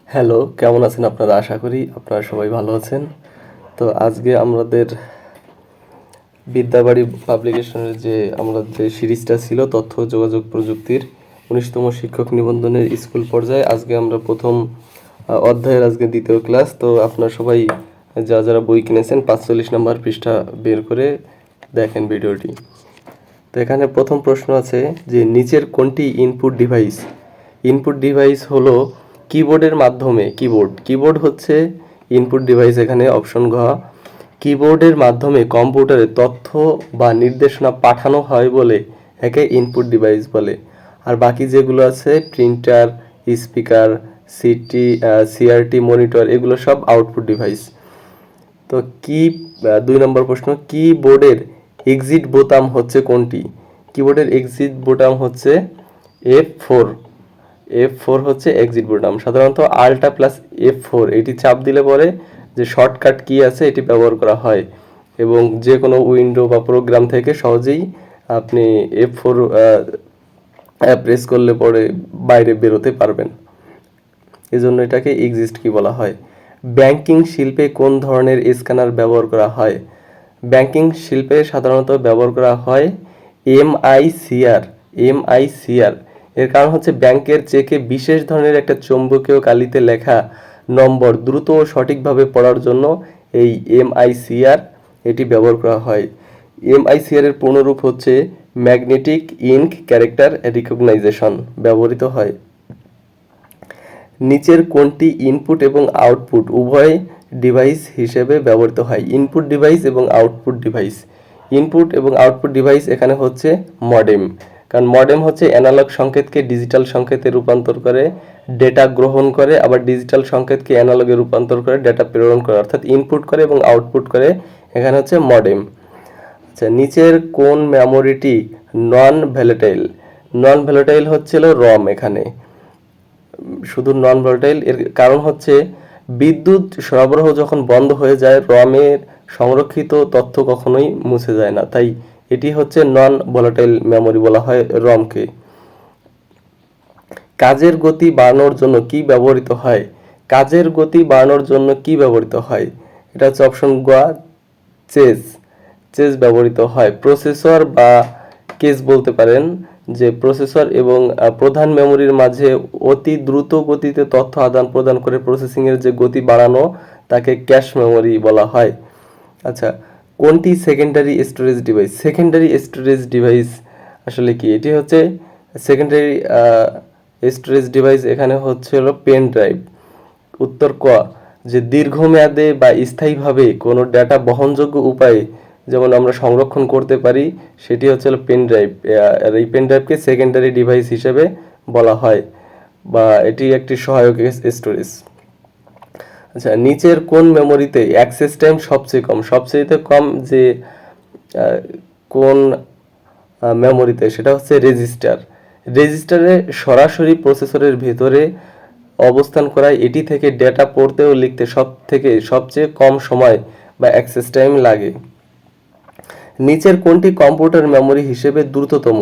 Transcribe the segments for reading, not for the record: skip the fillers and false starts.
Hello, কেমন আছেন আপনারা? আশা করি আপনারা সবাই ভালো আছেন। তো আজকে আমাদের বিদ্যাবাড়ি পাবলিকেশনের যে সিরিজটা ছিল তথ্য ও যোগাযোগ প্রযুক্তির ১৯তম শিক্ষক নিবন্ধনের স্কুল পর্যায়ে, আজকে আমরা প্রথম অধ্যায়ের আজকে দ্বিতীয় ক্লাস। তো আপনারা সবাই যারা বই কিনেছেন ৪৫ নম্বর পৃষ্ঠা বের করে দেখেন ভিডিওটি। তো এখানে প্রথম প্রশ্ন আছে যে নিচের কোনটি ইনপুট ডিভাইস? ইনপুট ডিভাইস হলো কিবোর্ডের মাধ্যমে কিবোর্ড হচ্ছে ইনপুট ডিভাইস। এখানে অপশন ঘ, কিবোর্ডের মাধ্যমে কম্পিউটারে তথ্য বা নির্দেশনা পাঠানো হয় বলে একে ইনপুট ডিভাইস বলে। আর বাকি যেগুলো আছে প্রিন্টার, স্পিকার, সিআরটি, মনিটর, এগুলো সব আউটপুট ডিভাইস। তো ২ নম্বর প্রশ্ন, কিবোর্ডের এক্সিট বোতাম হচ্ছে কোনটি? কিবোর্ডের এক্সিট বোতাম হচ্ছে F4। F4 হচ্ছে এক্সিট বোতাম। সাধারণত আল্টা প্লাস F4 এটি চাপ দিলে পরে যে শর্টকাট কি আছে এটি ব্যবহার করা হয়, এবং যে কোনো উইন্ডো বা প্রোগ্রাম থেকে সহজেই আপনি F4 প্রেস করলে পরে বাইরে বেরোতে পারবেন। এজন্য এটাকে এক্সিট কি বলা হয়। ব্যাংকিং শিল্পে কোন ধরনের স্ক্যানার ব্যবহার করা হয়? ব্যাংকিং শিল্পে সাধারণত ব্যবহার করা হয় এমআইসিআর। এর কারণ হচ্ছে ব্যাংকের চেকে বিশেষ ধরনের একটা চৌম্বকীয় কালিতে লেখা নম্বর দ্রুত ও সঠিকভাবে পড়ার জন্য এই এমআইসিআর এটি ব্যবহার করা হয়। এমআইসিআর এর পূর্ণরূপ হচ্ছে ম্যাগনেটিক ইঙ্ক ক্যারেক্টার রিকগনাইজেশন, ব্যবহৃত হয়। নিচের কোনটি ইনপুট এবং আউটপুট উভয় ডিভাইস হিসেবে ব্যবহৃত হয়? ইনপুট ডিভাইস এবং আউটপুট ডিভাইস। ইনপুট এবং আউটপুট ডিভাইস এখানে হচ্ছে মডেম, কারণ মডেম হচ্ছে অ্যানালগ সংকেতকে ডিজিটাল সংকেতে রূপান্তর করে ডেটা গ্রহণ করে, আবার ডিজিটাল সংকেতকে অ্যানালগে রূপান্তর করে ডেটা প্রেরণ করে, অর্থাৎ ইনপুট করে এবং আউটপুট করে। এখানে হচ্ছে মডেম। আচ্ছা, নিচের কোন মেমোরিটি নন ভ্যালেটাইল? নন ভ্যালেটাইল হচ্ছিল রম। এখানে শুধু নন ভোল্টাইল, এর কারণ হচ্ছে বিদ্যুৎ সরবরাহ যখন বন্ধ হয়ে যায় রমের সংরক্ষিত তথ্য কখনোই মুছে যায় না, তাই এটি হচ্ছে নন ভোলাটাইল মেমোরি বলা হয় রমকে। কাজের গতি বাড়ানোর জন্য কি ব্যবহৃত হয়? কাজের গতি বাড়ানোর জন্য কি ব্যবহৃত হয়? এটা হচ্ছে অপশন গ, চেজ ব্যবহৃত হয়। প্রসেসর বা কেস বলতে পারেন, যে প্রসেসর এবং প্রধান মেমোরির মাঝে অতি দ্রুত গতিতে তথ্য আদান প্রদান করে প্রসেসিং এর যে গতি বাড়ানো তাকে ক্যাশ মেমোরি বলা হয়। আচ্ছা, কোনটি secondary storage device? Secondary storage device আসলে কি? এটি হচ্ছে সেকেন্ডারি স্টোরেজ ডিভাইস, এখানে হচ্ছে হলো পেন ড্রাইভ। উত্তর ক, যে দীর্ঘমেয়াদে বা স্থায়ীভাবে কোনো ডেটা বহনযোগ্য উপায়ে যেমন আমরা সংরক্ষণ করতে পারি সেটি হচ্ছে পেন ড্রাইভ। আর এই পেন ড্রাইভকে সেকেন্ডারি ডিভাইস হিসেবে বলা হয়, বা এটি একটি সহায়ক স্টোরেজ। আচ্ছা, নিচের কোন মেমোরিতে অ্যাক্সেস টাইম সবচেয়ে কম? সবচেয়ে কম যে কোন মেমোরিতে, সেটা হচ্ছে রেজিস্টার। রেজিস্টারে সরাসরি প্রসেসরের ভেতরে অবস্থান করায় এটি থেকে ডেটা পড়তে ও লিখতে সবচেয়ে কম সময় বা অ্যাক্সেস টাইম লাগে। নিচের কোনটি কম্পিউটার মেমোরি হিসেবে দ্রুততম?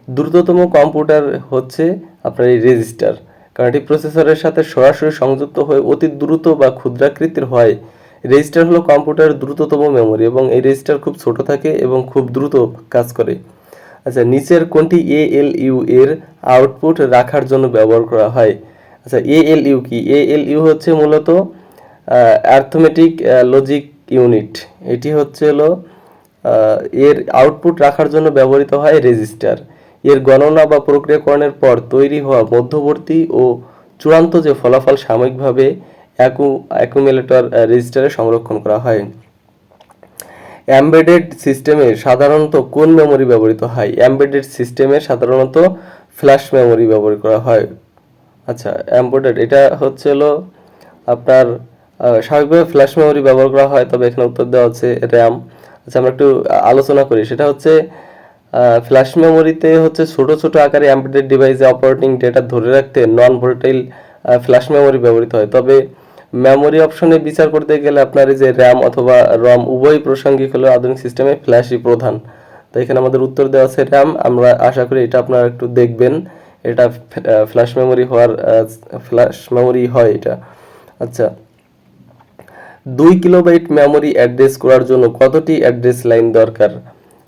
দ্রুততম কম্পিউটার হচ্ছে আপনার এই রেজিস্টার, কারণ এটি প্রসেসরের সাথে সরাসরি সংযুক্ত হয়ে অতি দ্রুত বা ক্ষুদ্রাকৃতির হয়। রেজিস্টার হলো কম্পিউটারের দ্রুততম মেমোরি, এবং এই রেজিস্টার খুব ছোট থাকে এবং খুব দ্রুত কাজ করে। আচ্ছা, নিচের কোনটি এএলইউ এর আউটপুট রাখার জন্য ব্যবহার করা হয়? আচ্ছা, এএলইউ কি? এএলইউ হচ্ছে মূলত অ্যারথমেটিক লজিক ইউনিট। এটি হচ্ছে হলো এর আউটপুট রাখার জন্য ব্যবহৃত হয় রেজিস্টার। এর গণনা বা প্রক্রিয়াকরণের পর তৈরি হওয়া মধ্যবর্তী ও চূড়ান্ত যে ফলাফল সাময়িকভাবে অ্যাকুমুলেটর রেজিস্টারে সংরক্ষণ করা হয়। এমবেডেড সিস্টেমে সাধারণত কোন মেমোরি ব্যবহৃত হয়? এমবেডেড সিস্টেমে সাধারণত ফ্ল্যাশ মেমোরি ব্যবহার করা হয়। আচ্ছা, এমবেডেড এটা হচ্ছে হলো আপনার স্বাভাবিকভাবে ফ্ল্যাশ মেমোরি ব্যবহার করা হয়, তবে এখানে উত্তর দেওয়া হচ্ছে র্যাম। আচ্ছা, আমরা একটু আলোচনা করি। সেটা হচ্ছে ফ্ল্যাশ মেমোরিতে হচ্ছে ছোট ছোট আকারে এমবেডেড ডিভাইসে অপারেটিং ডেটা ধরে রাখতে নন ভোলাটাইল ফ্ল্যাশ মেমোরি ব্যবহৃত হয়। তবে মেমোরি অপশনে বিচার করতে গেলে আপনার এই যে র্যাম অথবা রম উভয় প্রাসঙ্গিক হলেও আধুনিক সিস্টেমে ফ্ল্যাশই প্রধান। তো এখানে আমাদের উত্তর দেওয়া আছে র্যাম। আমরা আশা করি এটা আপনারা একটু দেখবেন এটা ফ্ল্যাশ মেমোরি হয় এটা। আচ্ছা, 2 কিলোবাইট মেমোরি অ্যাড্রেস করার জন্য কতটি অ্যাড্রেস লাইন দরকার?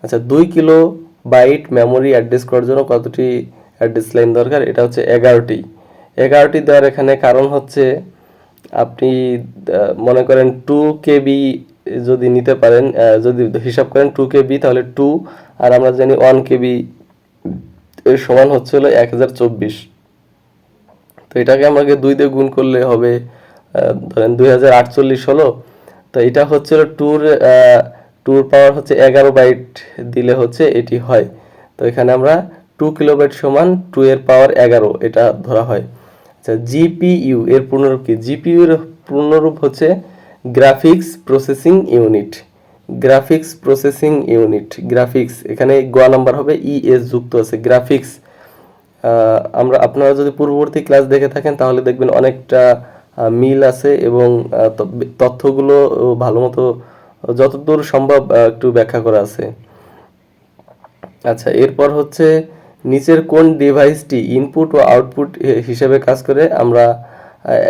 আচ্ছা, 2 কিলোবাইট মেমোরি অ্যাড্রেস করার জন্য কতটি অ্যাড্রেস লাইন দরকার? এটা হচ্ছে 11টি। 11টি দেওয়ার এখানে কারণ হচ্ছে আপনি মনে করেন 2 KB যদি নিতে পারেন, যদি হিসাব করেন 2 KB, তাহলে 2 আর আমরা জানি 1 KB এর সমান হচ্ছে হলো 1024। তো এটাকে আমাকে 2 দিয়ে গুণ করলে হবে ধরেন 2048 হলো। তো এটা হচ্ছে টুর পাওয়ার হচ্ছে 11 বাইট দিলে হচ্ছে এটি হয়। তো এখানে আমরা 2 কিলোবাইট সমান 2 এর পাওয়ার 11 এটা ধরা হয়। আচ্ছা, জিপিইউ এর পূর্ণরূপ কি? জিপিইউ এর পূর্ণরূপ হচ্ছে graphics processing unit. Graphics processing unit, graphics এখানে গ নাম্বার হবে, ইএস যুক্ত আছে, গ্রাফিক্স। আপনারা যদি পূর্ববর্তী ক্লাস দেখে থাকেন তাহলে দেখবেন অনেকটা মিল আছে এবং তথ্যগুলো ভালো মতো যতদূর সম্ভব একটু ব্যাখ্যা করা আছে। আচ্ছা, এরপর হচ্ছে নিচের কোন ডিভাইসটি ইনপুট ও আউটপুট হিসেবে কাজ করে? আমরা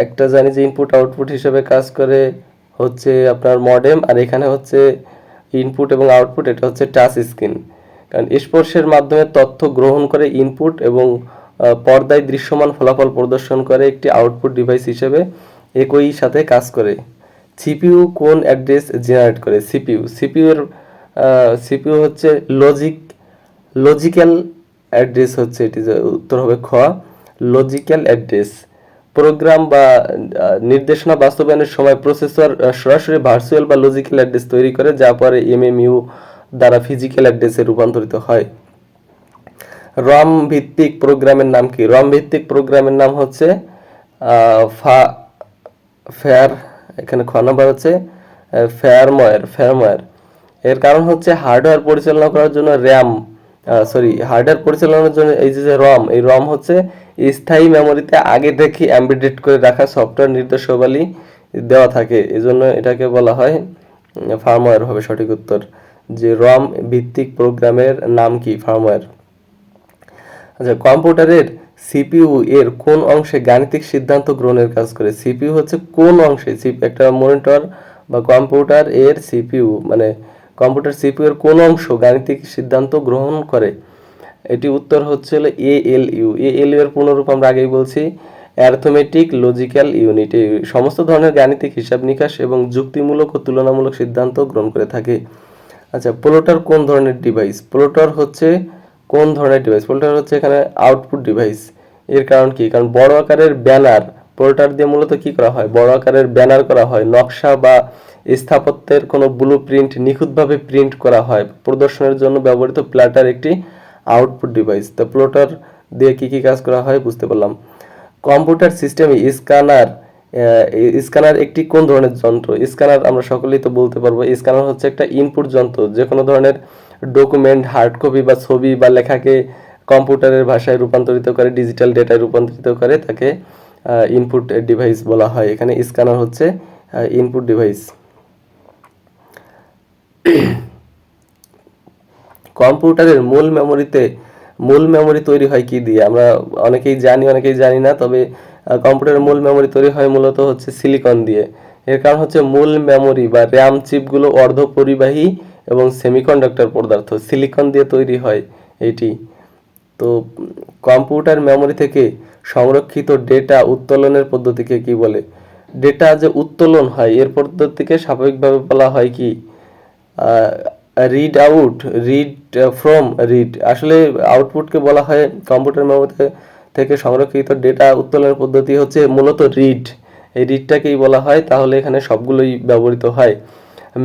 একটা জানি যে ইনপুট আউটপুট হিসেবে কাজ করে হচ্ছে আপনার মডেম, আর এখানে হচ্ছে ইনপুট এবং আউটপুট, এটা হচ্ছে টাচ স্ক্রিন। কারণ স্পর্শের মাধ্যমে তথ্য গ্রহণ করে ইনপুট এবং পর্দায় দৃশ্যমান ফলাফল প্রদর্শন করে একটি আউটপুট ডিভাইস হিসেবে একই সাথে কাজ করে। সিপিইউ কোন অ্যাড্রেস জেনারেট করে? সিপিইউ হচ্ছে লজিক্যাল অ্যাড্রেস হচ্ছে এটি, উত্তর হবে খ, লজিক্যাল অ্যাড্রেস। প্রোগ্রাম বা নির্দেশনা বাস্তবায়নের সময় প্রসেসর সরাসরি ভার্চুয়াল বা লজিক্যাল অ্যাড্রেস তৈরি করে, যা পরে এমএমইউ দ্বারা ফিজিক্যাল অ্যাড্রেসে রূপান্তরিত হয়। রম ভিত্তিক প্রোগ্রামের নাম কি? রম ভিত্তিক প্রোগ্রামের নাম হচ্ছে এখানে খ নাম্বার হচ্ছে ফায়ারমোয়ার। এর কারণ হচ্ছে হার্ডওয়্যার পরিচালনা করার জন্য হার্ডওয়্যার পরিচালনার জন্য এই যে রম, এই রম হচ্ছে স্থায়ী মেমোরিতে আগে থেকে এমবেডেড করে রাখা সফটওয়্যার নির্দেশাবলী দেওয়া থাকে, এজন্য এটাকে বলা হয় ফার্মওয়্যার হবে সঠিক উত্তর। যে রম ভিত্তিক প্রোগ্রামের নাম কি? ফার্মওয়্যার। আচ্ছা, কম্পিউটারের সিপিইউ এর কোন অংশে গাণিতিক সিদ্ধান্ত গ্রহণের কাজ করে? সিপিইউ হচ্ছে কোন অংশে? একটা মনিটর বা কম্পিউটার এর সিপিইউ মানে কম্পিউটার সিপিইউ এর কোন অংশ গাণিতিক সিদ্ধান্ত গ্রহণ করে? এটি উত্তর হচ্ছে এএলইউ। এএলইউ এর পূর্ণরূপ আমরা আগেই বলছি, অ্যারথমেটিক লজিক্যাল ইউনিট। এই সমস্ত ধরনের গাণিতিক হিসাব নিকাশ এবং যুক্তিমূলক ও তুলনামূলক সিদ্ধান্ত গ্রহণ করে থাকে। আচ্ছা, প্লোটার কোন ধরনের ডিভাইস? প্লোটার হচ্ছে কোন ধরনের ডিভাইস? প্লোটার হচ্ছে এখানে আউটপুট ডিভাইস। এর কারণ কি? কারণ বড় আকারের ব্যানার প্লোটার দিয়ে মূলত কি করা হয়? বড় আকারের ব্যানার করা হয়, নকশা বা স্থাপত্যের কোনো ব্লুপ্রিন্ট নিখুঁতভাবে প্রিন্ট করা হয় প্রদর্শনের জন্য ব্যবহৃত প্লোটার একটি আউটপুট ডিভাইস। তো প্লোটার দিয়ে কি কি কাজ করা হয় বুঝতে পারলাম। কম্পিউটার সিস্টেমে স্ক্যানার একটি কোন ধরনের যন্ত্র? স্ক্যানার আমরা সকলেই তো বলতে পারবো, স্ক্যানার হচ্ছে একটা ইনপুট যন্ত্র, যে কোনো ধরনের ডকুমেন্ট, হার্ড কপি বা ছবি বা লেখাকে কম্পিউটারের ভাষায় রূপান্তরিত করে, ডিজিটাল ডেটায় রূপান্তরিত করে, তাকে ইনপুট ডিভাইস বলা হয়। এখানে স্ক্যানার হচ্ছে ইনপুট ডিভাইস। কম্পিউটারের মূল মেমোরি তৈরি হয় কি দিয়ে? আমরা অনেকেই জানি না, তবে কম্পিউটারের মূল মেমোরি তৈরি হয় মূলত হচ্ছে সিলিকন দিয়ে। এর কারণ হচ্ছে মূল মেমোরি বা র্যাম চিপগুলো অর্ধপরিবাহী এবং সেমিকন্ডাক্টর পদার্থ, সিলিকন দিয়ে তৈরি হয় এটি। তো কম্পিউটার মেমোরি থেকে সংরক্ষিত ডেটা উত্তোলনের পদ্ধতিকে কি বলে? ডেটা যে উত্তোলন হয় এর পদ্ধতিকে স্বাভাবিকভাবে বলা হয় কি? রিড। আসলে আউটপুটকে বলা হয়, কম্পিউটার মেমোরি থেকে সংরক্ষিত ডেটা উত্তোলনের পদ্ধতি হচ্ছে মূলত রিড। এই রিডটাকেই বলা হয়, তাহলে এখানে সবগুলোই ব্যবহৃত হয়।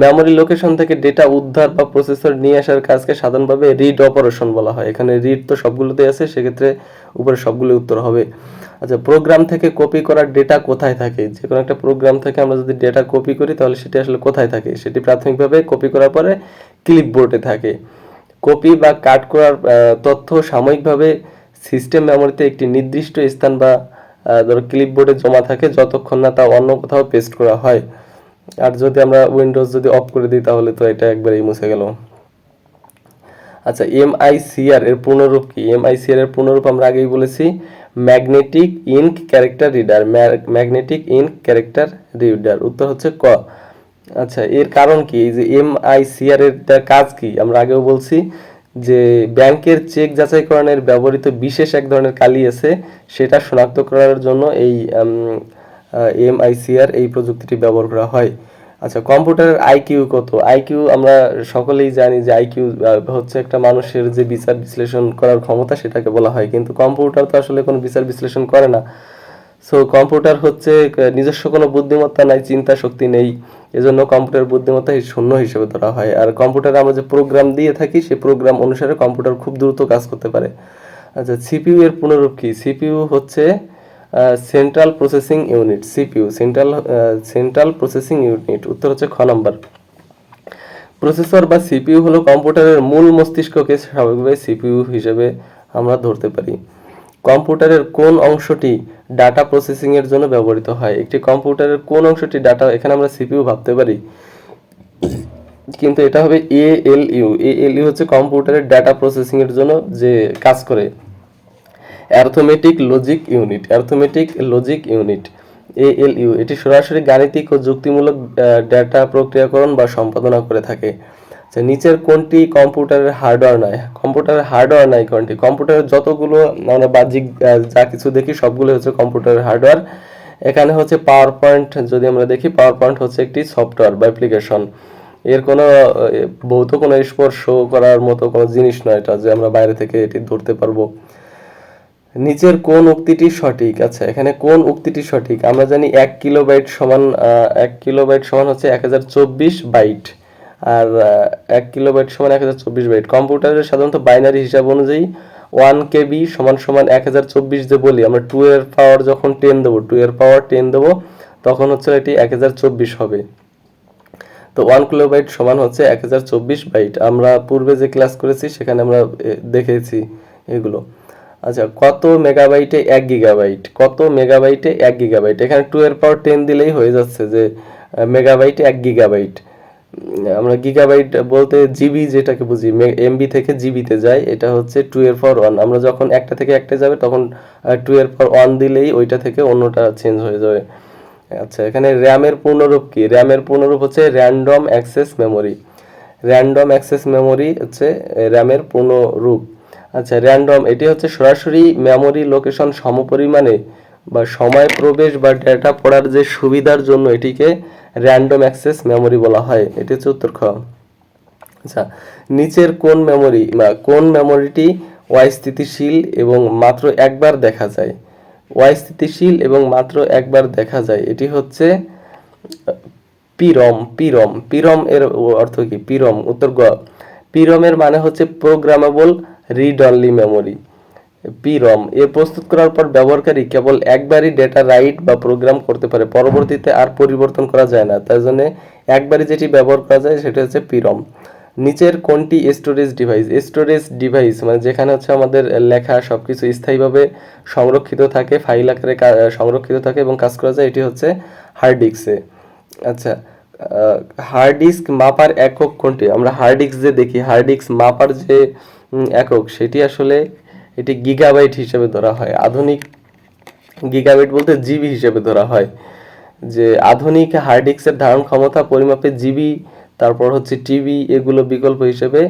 মেমোরি লোকেশন থেকে ডেটা উদ্ধার বা প্রসেসর নিয়ে আসার কাজকে সাধারণভাবে রিড অপারেশন বলা হয়। এখানে রিড তো সবগুলোতেই আছে, সেক্ষেত্রে উপরে সবগুলো উত্তর হবে। আচ্ছা, প্রোগ্রাম থেকে কপি করা ডেটা কোথায় থাকে? যে কোনো একটা প্রোগ্রাম থেকে আমরা যদি ডেটা কপি করি তাহলে সেটি আসলে কোথায় থাকে? সেটি প্রাথমিকভাবে কপি করার পরে ক্লিপবোর্ডে থাকে। কপি বা কাট করার তথ্য সাময়িকভাবে সিস্টেম মেমোরিতে একটি নির্দিষ্ট স্থান বা ধরো ক্লিপবোর্ডে জমা থাকে যতক্ষণ না তা অন্য কোথাও পেস্ট করা হয়। আর যদি আমরা উইন্ডোজ যদি অফ করে দিই তাহলে তো এটা একবারেই মুছে গেল। আচ্ছা, এমআইসিআর এর পূর্ণরূপ কি? এমআইসিআর এর পূর্ণরূপ আমরা আগেই বলেছি, magnetic ink character reader. Magnetic ink character reader, উত্তর হচ্ছে ক। আচ্ছা, এর কারণ কি? এই যে এমআইসিআর এর কাজ কি? আমরা আগেও বলছি যে ব্যাংকের চেক যাচাইকরণের ব্যবহৃত বিশেষ এক ধরনের কালি আছে, সেটা শনাক্ত করার জন্য এই এমআইসিআর এই প্রযুক্তিটি ব্যবহার করা হয়। আচ্ছা, কম্পিউটারের আইকিউ কত? আইকিউ আমরা সকলেই জানি যে আইকিউ হচ্ছে একটা মানুষের যে বিচার বিশ্লেষণ করার ক্ষমতা, সেটাকে বলা হয়, কিন্তু কম্পিউটার তো আসলে কোনো বিচার বিশ্লেষণ করে না। সো কম্পিউটার হচ্ছে নিজস্ব কোনো বুদ্ধিমত্তা নাই, চিন্তা শক্তি নেই, এজন্য কম্পিউটার বুদ্ধিমত্তা শূন্য হিসেবে ধরা হয়। আর কম্পিউটারে আমরা যে প্রোগ্রাম দিয়ে থাকি, সেই প্রোগ্রাম অনুসারে কম্পিউটার খুব দ্রুত কাজ করতে পারে। আচ্ছা, সিপিইউ এর পুনরূপ কি? সিপিইউ হচ্ছে central processing unit. CPU central processing unit, উত্তর হচ্ছে খ নম্বর। প্রসেসর বা সিপিইউ হলো কম্পিউটারের মূল মস্তিষ্ককে স্বাভাবিকভাবে সিপিইউ হিসেবে আমরা ধরতে পারি। কম্পিউটারের কোন অংশটি ডাটা প্রসেসিং এর জন্য ব্যবহৃত হয়? একটি কম্পিউটারের কোন অংশটি ডাটা, এখানে আমরা সিপিইউ ভাবতে পারি, কিন্তু এটা হবে এএলইউ। এএলইউ হচ্ছে কম্পিউটারের ডাটা প্রসেসিং এর জন্য যে কাজ করে। Arithmetic logic unit, arithmetic logic unit ALU, এটি সরাসরি গাণিতিক ও যুক্তিমূলক ডেটা প্রক্রিয়াকরণ বা সম্পাদনা করে থাকে। আচ্ছা, নিচের কোনটি কম্পিউটারের হার্ডওয়্যার নয়? কম্পিউটারের হার্ডওয়্যার নাই কোনটি? কম্পিউটারের যতগুলো আমরা বাহ্যিক যা কিছু দেখি সবগুলো হচ্ছে কম্পিউটারের হার্ডওয়্যার। এখানে হচ্ছে পাওয়ার পয়েন্ট, যদি আমরা দেখি পাওয়ার পয়েন্ট হচ্ছে একটি সফটওয়্যার বা অ্যাপ্লিকেশন। এর কোনো ভৌত কোনো স্পর্শ করার মতো কোনো জিনিস নয় এটা, যে আমরা বাইরে থেকে এটি ধরতে পারবো। নিচের কোন উক্তিটি সঠিক? আচ্ছা, এখানে কোন উক্তিটি সঠিক? আমরা জানি 1 কিলোবাইট সমান 1 কিলোবাইট সমান হচ্ছে 1024 বাইট, আর 1 কিলোবাইট সমান 1024 বাইট। কম্পিউটারের সাধারণত বাইনারি হিসাব অনুযায়ী 1 কেবি সমান সমান 1024 যে বলি আমরা, 2 এর পাওয়ার যখন 10 দেবো, 2 এর পাওয়ার 10 দেবো, তখন হচ্ছে এটি 1024 হবে। তো 1 কিলোবাইট সমান হচ্ছে 1024 বাইট। আমরা পূর্বে যে ক্লাস করেছি সেখানে আমরা দেখেছি এগুলো। আচ্ছা, কত মেগাবাইটে 1 গিগাবাইট? কত মেগাবাইটে 1 গিগাবাইট? এখানে 2 এর পাওয়ার 10 দিলেই হয়ে যাচ্ছে যে মেগাবাইটে 1 গিগাবাইট। আমরা গিগাবাইট বলতে জিবি যেটাকে বুঝি, এমবি থেকে জিবিতে যায়, এটা হচ্ছে 2 এর পাওয়ার 1। আমরা যখন একটা থেকে একটা যাবে তখন 2 এর পাওয়ার 1 দিলেই ওইটা থেকে অন্যটা চেঞ্জ হয়ে যাবে। আচ্ছা, এখানে র্যামের পূর্ণরূপ কি? র্যামের পূর্ণরূপ হচ্ছে random access memory. Random access memory হচ্ছে র্যামের পূর্ণরূপ। আচ্ছা, র্যান্ডম এটি হচ্ছে সরাসরি মেমোরি লোকেশন সমপরিমাণে বা সময় প্রবেশ বা ডেটা পড়ার যে সুবিধার জন্য এটিকে র্যান্ডম অ্যাক্সেস মেমোরি বলা হয়। এটি হচ্ছে উত্তর খ। আচ্ছা, নিচের কোন মেমোরিটি অস্থিতিশীল এবং মাত্র একবার দেখা যায়? অস্থিতিশীল এবং মাত্র একবার দেখা যায়, এটি হচ্ছে পিরম। পিরম এর অর্থ কি? পিরম, উত্তর গ। পিরমের মানে হচ্ছে programmable read only memory. PROM এ প্রস্তুত করার পর ব্যবহারকারী কেবল একবারই ডেটা রাইট বা প্রোগ্রাম করতে পারে, পরবর্তীতে আর পরিবর্তন করা যায় না, তাই জন্য একবারই যেটি ব্যবহার করা যায় সেটা হচ্ছে পিরম। নিচের কোনটি স্টোরেজ ডিভাইস? স্টোরেজ ডিভাইস মানে যেখানে হচ্ছে আমাদের লেখা সবকিছু স্থায়ীভাবে সংরক্ষিত থাকে, ফাইল আকারে সংরক্ষিত থাকে এবং কাজ করা যায়, এটি হচ্ছে হার্ড ডিস্কে। আচ্ছা, হার্ড ডিস্ক মাপার একক কোনটি? আমরা হার্ড ডিস্ক যে দেখি, হার্ড ডিস্ক মাপার যে একক সেটি আসলে এটি গিগাবাইট হিসেবে ধরা হয়। আধুনিক গিগাবাইট বলতে জিবি হিসেবে ধরা হয়। যে আধুনিক হার্ড ডিস্কের ধারণ ক্ষমতা পরিমাপে জিবি, তারপর হচ্ছে টিবি, এগুলো বিকল্প হিসেবে,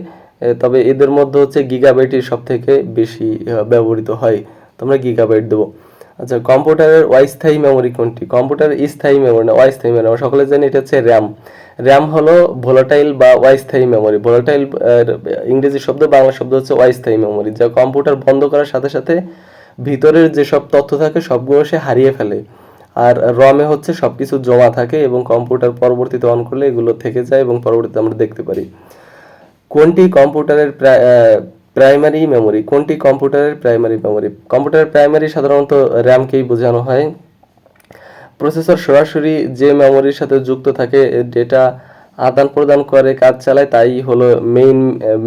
তবে এদের মধ্যে হচ্ছে গিগাবাইটই সব থেকে বেশি ব্যবহৃত হয়, তোমরা গিগাবাইট দেবো। আচ্ছা, কম্পিউটারের অস্থায়ী মেমোরি কোনটি? কম্পিউটারের স্থায়ী মেমোরি না অস্থায়ী মেমোরি, আমরা সকলে জানি এটা হচ্ছে র্যাম। র্যাম হলো ভোলাটাইল বা অস্থায়ী মেমোরি। ভোলাটাইল ইংরেজি শব্দ, বাংলা শব্দ হচ্ছে অস্থায়ী মেমোরি, যা কম্পিউটার বন্ধ করার সাথে সাথে ভিতরের যেসব তথ্য থাকে সবগুলো সে হারিয়ে ফেলে। আর রমে হচ্ছে সবকিছু জমা থাকে এবং কম্পিউটার পরবর্তীতে অন করলে এগুলো থেকে যায় এবং পরবর্তীতে আমরা দেখতে পারি। কোনটি কম্পিউটারের প্রাইমারি মেমোরি? কোনটি কম্পিউটারের প্রাইমারি মেমোরি? কম্পিউটারের প্রাইমারি সাধারণত র্যামকেই বোঝানো হয়। প্রসেসর সরাসরি যে মেমোরির সাথে যুক্ত থাকে, ডেটা আদান প্রদান করে, কাজ চালায়, তাই হলো